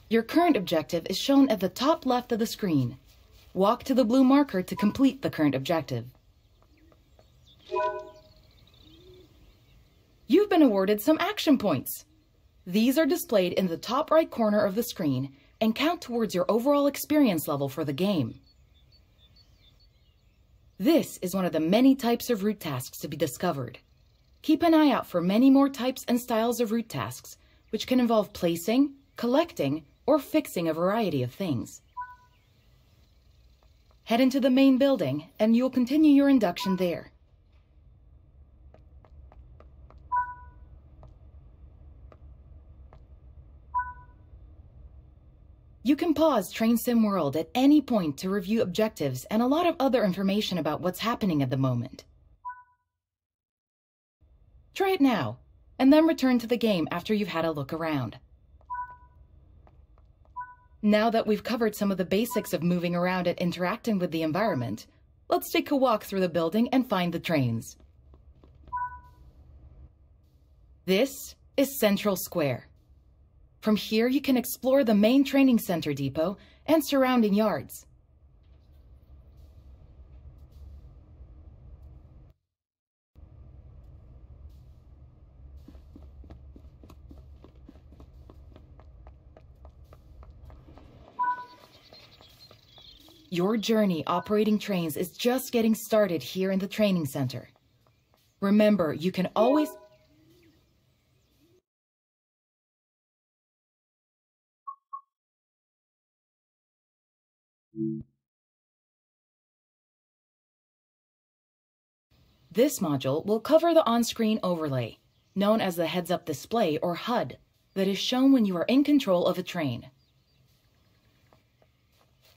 Your current objective is shown at the top left of the screen. Walk to the blue marker to complete the current objective. You've been awarded some action points. These are displayed in the top right corner of the screen and count towards your overall experience level for the game. This is one of the many types of route tasks to be discovered. Keep an eye out for many more types and styles of route tasks, which can involve placing, collecting, or fixing a variety of things. Head into the main building, and you'll continue your induction there. You can pause Train Sim World at any point to review objectives and a lot of other information about what's happening at the moment. Try it now, and then return to the game after you've had a look around. Now that we've covered some of the basics of moving around and interacting with the environment, let's take a walk through the building and find the trains. This is Central Square. From here, you can explore the main training center depot and surrounding yards. Your journey operating trains is just getting started here in the training center. Remember, you can always... This module will cover the on-screen overlay, known as the heads-up display or HUD, that is shown when you are in control of a train.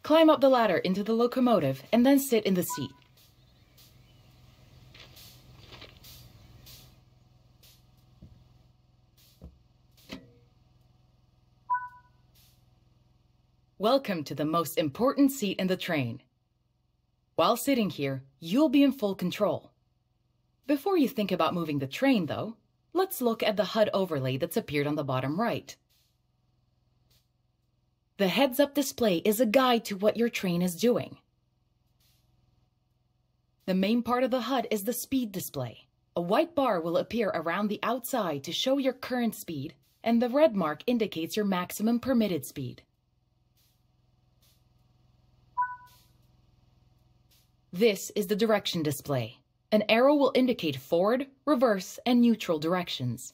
Climb up the ladder into the locomotive and then sit in the seat. Welcome to the most important seat in the train. While sitting here, you'll be in full control. Before you think about moving the train, though, let's look at the HUD overlay that's appeared on the bottom right. The heads-up display is a guide to what your train is doing. The main part of the HUD is the speed display. A white bar will appear around the outside to show your current speed, and the red mark indicates your maximum permitted speed. This is the direction display. An arrow will indicate forward, reverse, and neutral directions.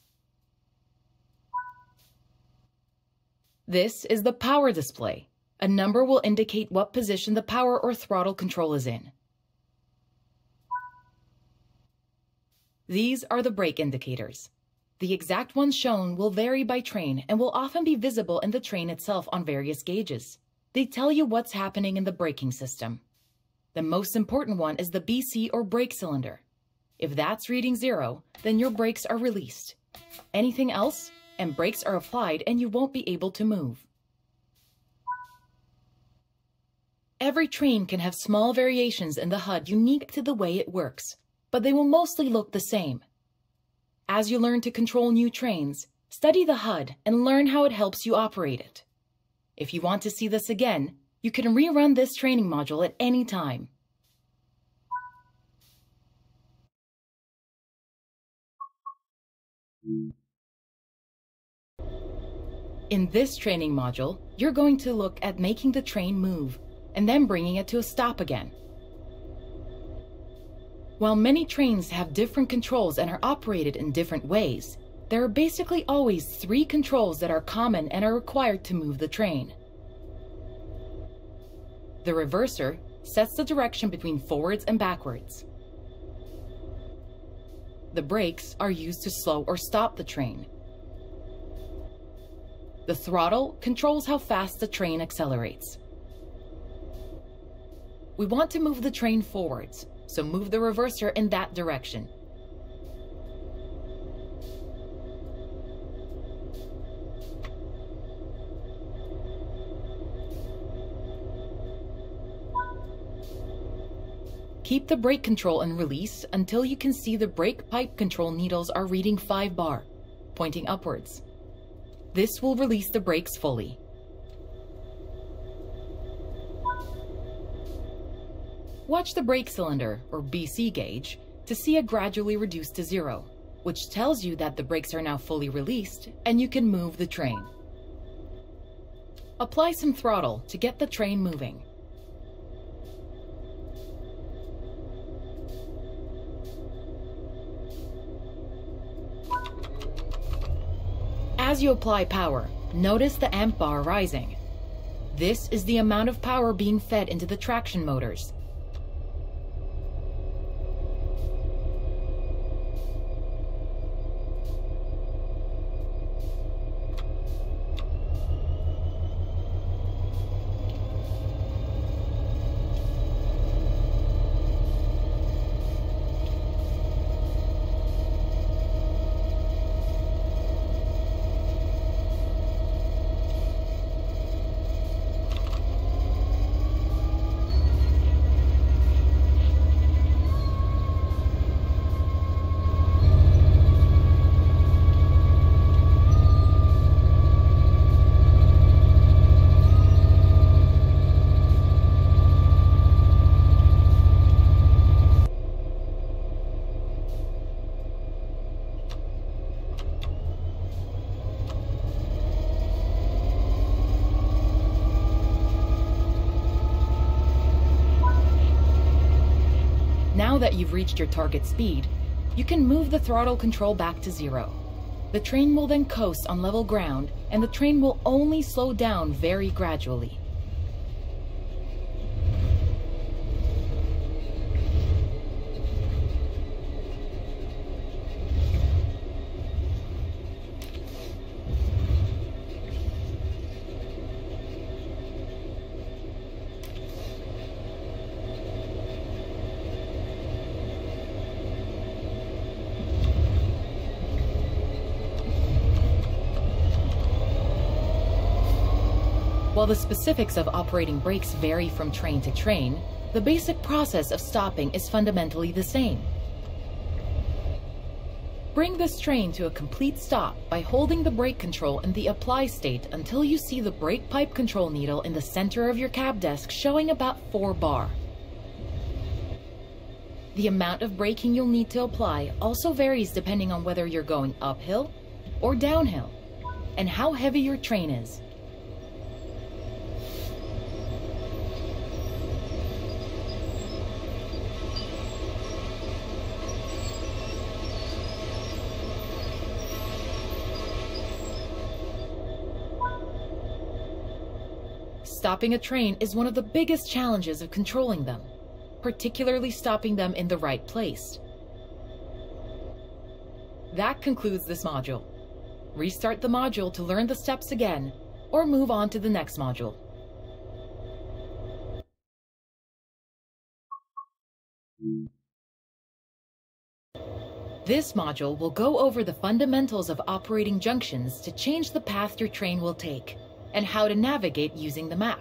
This is the power display. A number will indicate what position the power or throttle control is in. These are the brake indicators. The exact ones shown will vary by train and will often be visible in the train itself on various gauges. They tell you what's happening in the braking system. The most important one is the BC or brake cylinder. If that's reading 0, then your brakes are released. Anything else, and brakes are applied and you won't be able to move. Every train can have small variations in the HUD unique to the way it works, but they will mostly look the same. As you learn to control new trains, study the HUD and learn how it helps you operate it. If you want to see this again, you can rerun this training module at any time. In this training module, you're going to look at making the train move, and then bringing it to a stop again. While many trains have different controls and are operated in different ways, there are basically always 3 controls that are common and are required to move the train. The reverser sets the direction between forwards and backwards. The brakes are used to slow or stop the train. The throttle controls how fast the train accelerates. We want to move the train forwards, so move the reverser in that direction. Keep the brake control in release until you can see the brake pipe control needles are reading 5 bar, pointing upwards. This will release the brakes fully. Watch the brake cylinder, or BC gauge, to see it gradually reduce to 0, which tells you that the brakes are now fully released and you can move the train. Apply some throttle to get the train moving. As you apply power, notice the amp bar rising. This is the amount of power being fed into the traction motors. Now that you've reached your target speed, you can move the throttle control back to 0. The train will then coast on level ground, and the train will only slow down very gradually. While the specifics of operating brakes vary from train to train, the basic process of stopping is fundamentally the same. Bring this train to a complete stop by holding the brake control in the apply state until you see the brake pipe control needle in the center of your cab desk showing about 4 bar. The amount of braking you'll need to apply also varies depending on whether you're going uphill or downhill, and how heavy your train is. Stopping a train is one of the biggest challenges of controlling them, particularly stopping them in the right place. That concludes this module. Restart the module to learn the steps again, or move on to the next module. This module will go over the fundamentals of operating junctions to change the path your train will take, and how to navigate using the map.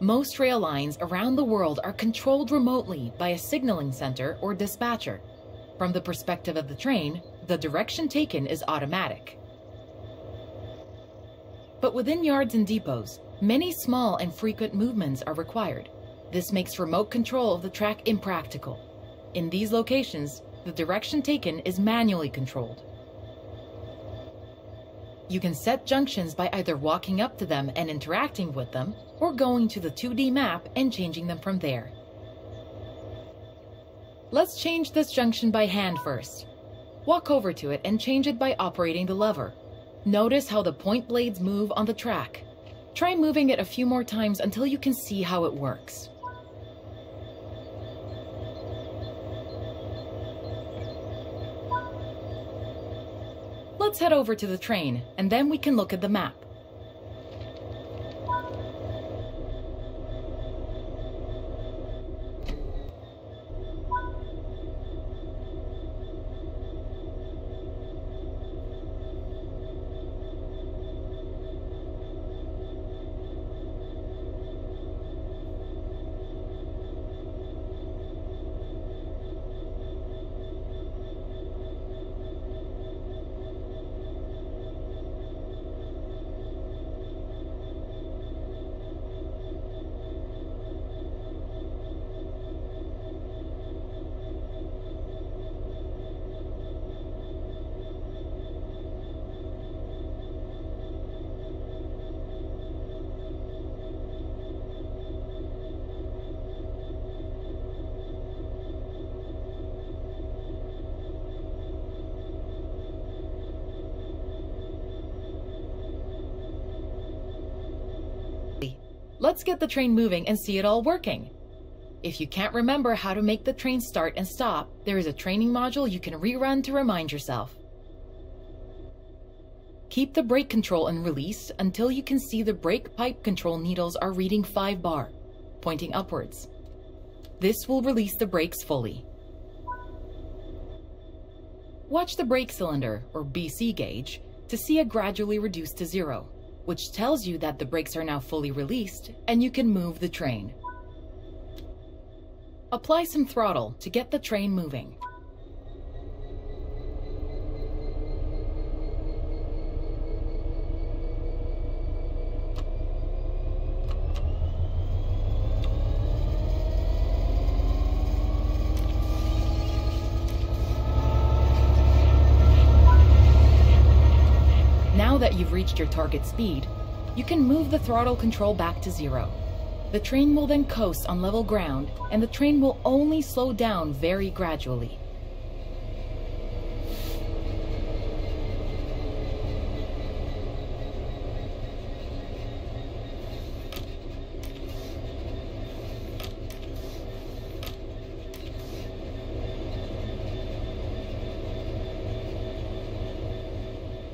Most rail lines around the world are controlled remotely by a signaling center or dispatcher. From the perspective of the train, the direction taken is automatic. But within yards and depots, many small and frequent movements are required. This makes remote control of the track impractical. In these locations, the direction taken is manually controlled. You can set junctions by either walking up to them and interacting with them, or going to the 2D map and changing them from there. Let's change this junction by hand first. Walk over to it and change it by operating the lever. Notice how the point blades move on the track. Try moving it a few more times until you can see how it works. Let's head over to the train, and then we can look at the map. Let's get the train moving and see it all working. If you can't remember how to make the train start and stop, there is a training module you can rerun to remind yourself. Keep the brake control and release until you can see the brake pipe control needles are reading 5 bar, pointing upwards. This will release the brakes fully. Watch the brake cylinder, or BC gauge, to see it gradually reduce to 0, which tells you that the brakes are now fully released and you can move the train. Apply some throttle to get the train moving. Now that you've reached your target speed, you can move the throttle control back to 0. The train will then coast on level ground, and the train will only slow down very gradually.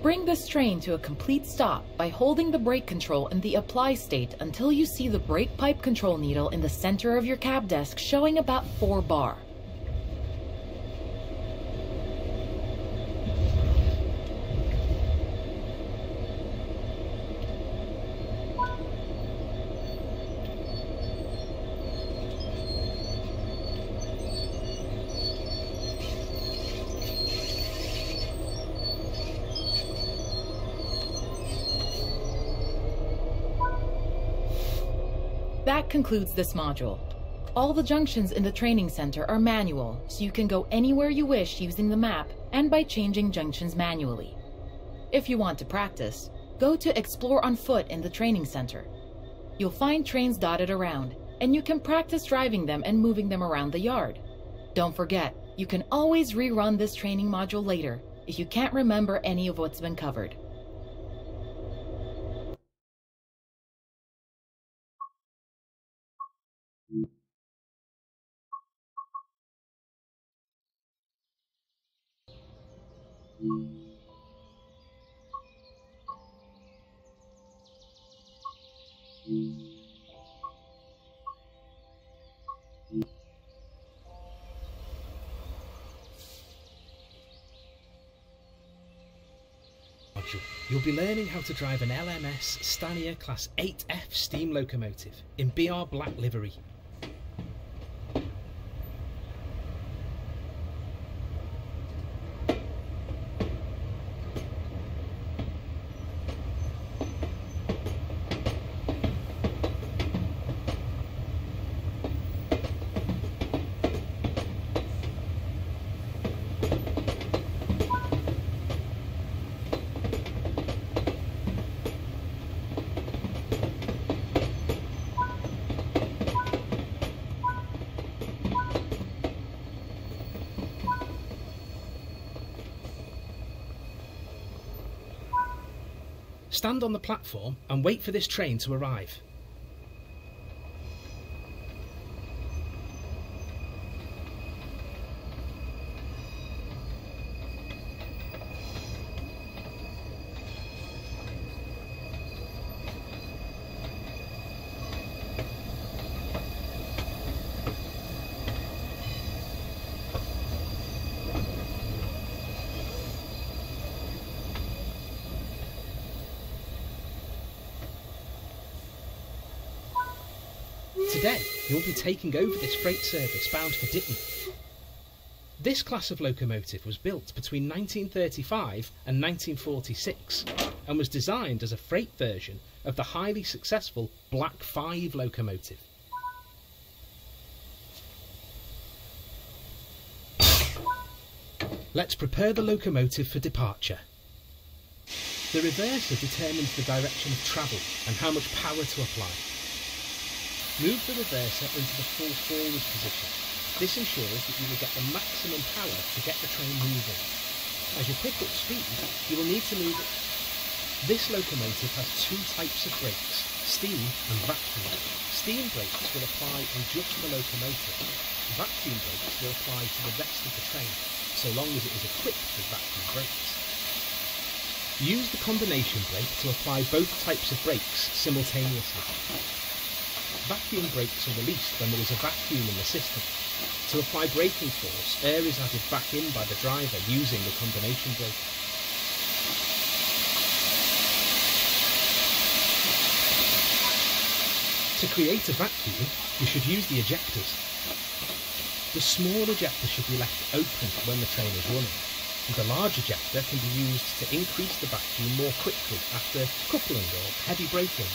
Bring this train to a complete stop by holding the brake control in the apply state until you see the brake pipe control needle in the center of your cab desk showing about 4 bar. That concludes this module. All the junctions in the training center are manual, so you can go anywhere you wish using the map and by changing junctions manually. If you want to practice, go to Explore on Foot in the training center. You'll find trains dotted around, and you can practice driving them and moving them around the yard. Don't forget, you can always rerun this training module later if you can't remember any of what's been covered. You'll be learning how to drive an LMS Stania Class 8F steam locomotive in BR black livery. Stand on the platform and wait for this train to arrive. Today, you'll be taking over this freight service bound for Ditton. This class of locomotive was built between 1935 and 1946 and was designed as a freight version of the highly successful Black 5 locomotive. Let's prepare the locomotive for departure. The reverser determines the direction of travel and how much power to apply. Move the reverser into the full forward position. This ensures that you will get the maximum power to get the train moving. As you pick up speed, you will need to move it. This locomotive has two types of brakes, steam and vacuum. Steam brakes will apply on just the locomotive. Vacuum brakes will apply to the rest of the train, so long as it is equipped with vacuum brakes. Use the combination brake to apply both types of brakes simultaneously. Vacuum brakes are released when there is a vacuum in the system. To apply braking force, air is added back in by the driver using the combination brake. To create a vacuum, you should use the ejectors. The small ejector should be left open when the train is running, and the large ejector can be used to increase the vacuum more quickly after coupling or heavy braking.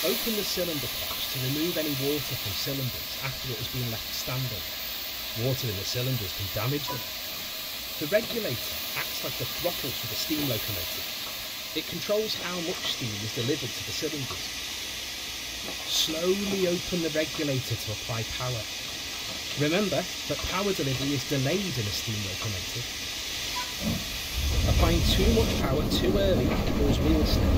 Open the cylinder caps to remove any water from cylinders after it has been left standing. Water in the cylinders can damage them. The regulator acts like the throttle for the steam locomotive. It controls how much steam is delivered to the cylinders. Slowly open the regulator to apply power. Remember that power delivery is delayed in a steam locomotive. Applying too much power too early can cause wheel slip.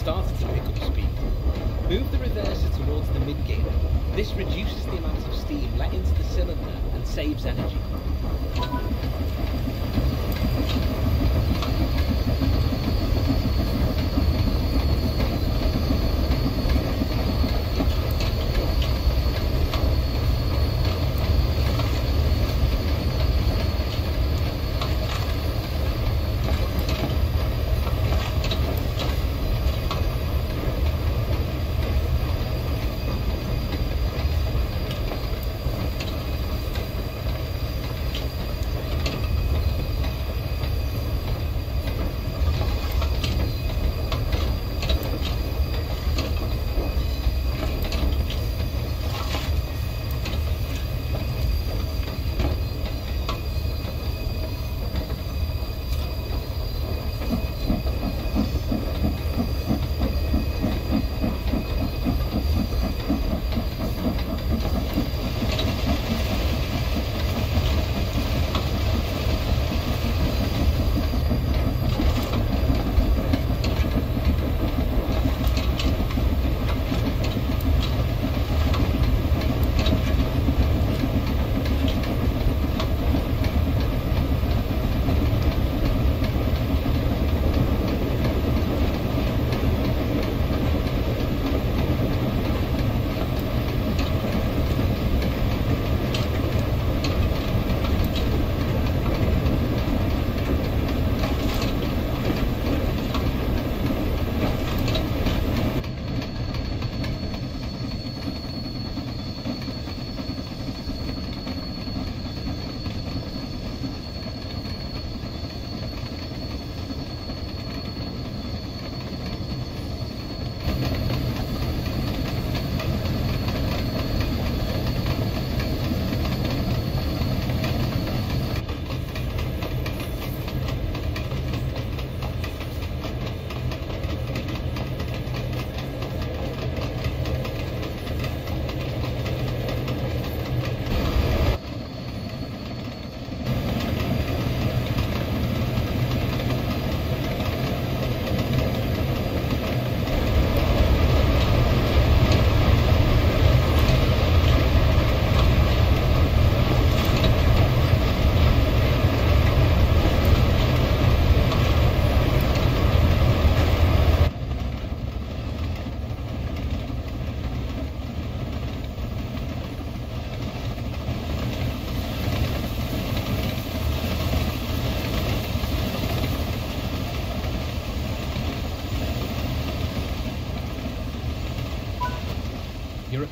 Started to pick up speed. Move the reverser towards the mid-gear. This reduces the amount of steam let into the cylinder and saves energy.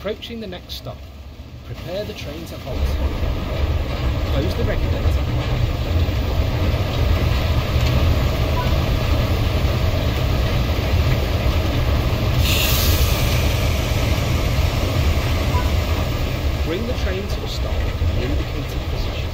Approaching the next stop, prepare the train to halt. Close the regulator. Bring the train to a stop in the indicated position.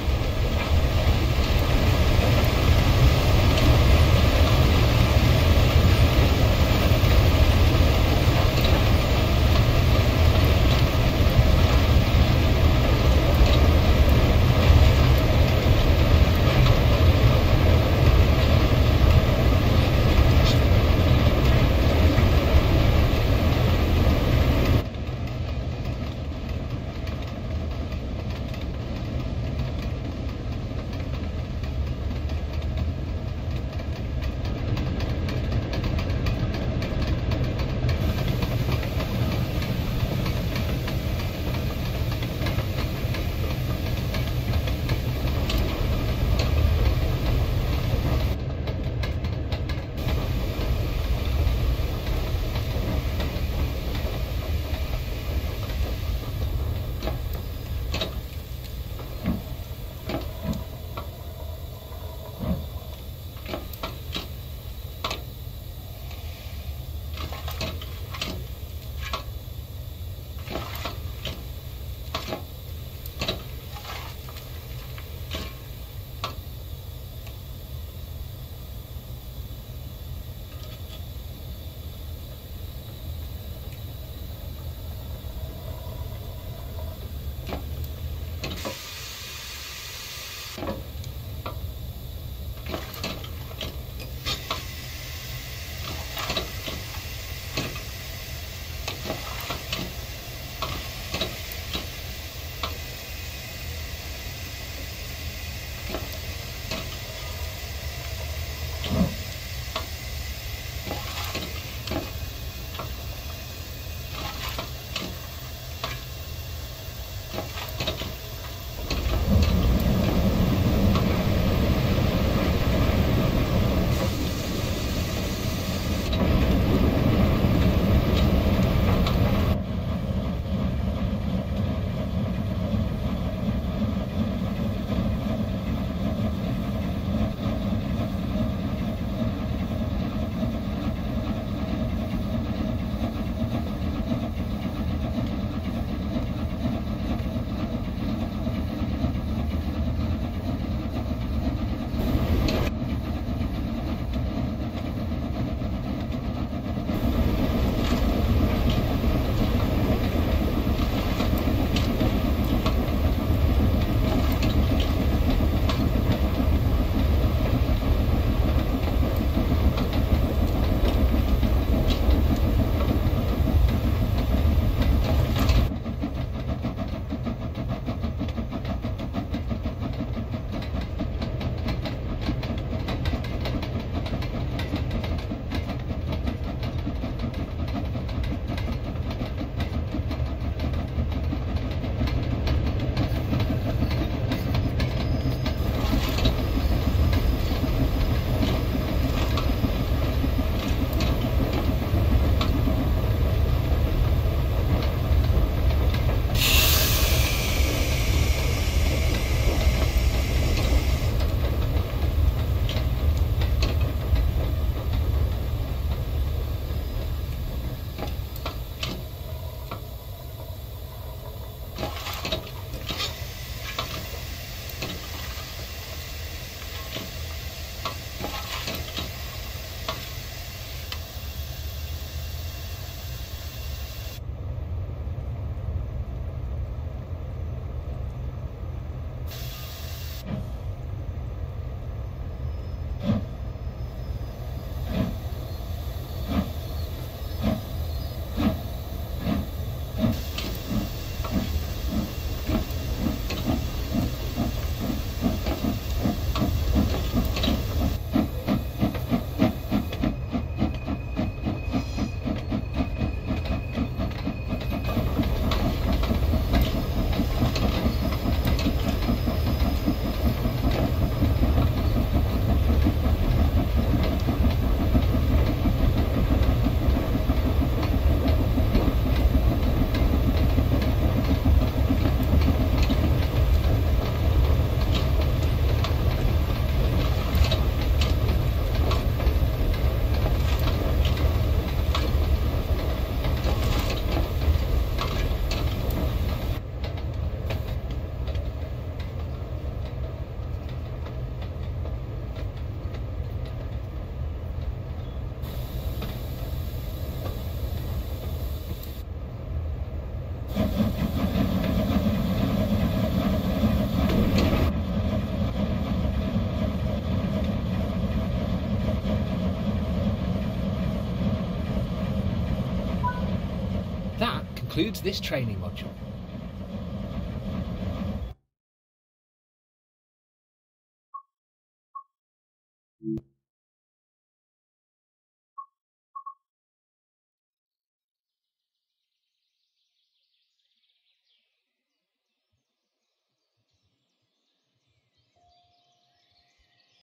concludes this training module.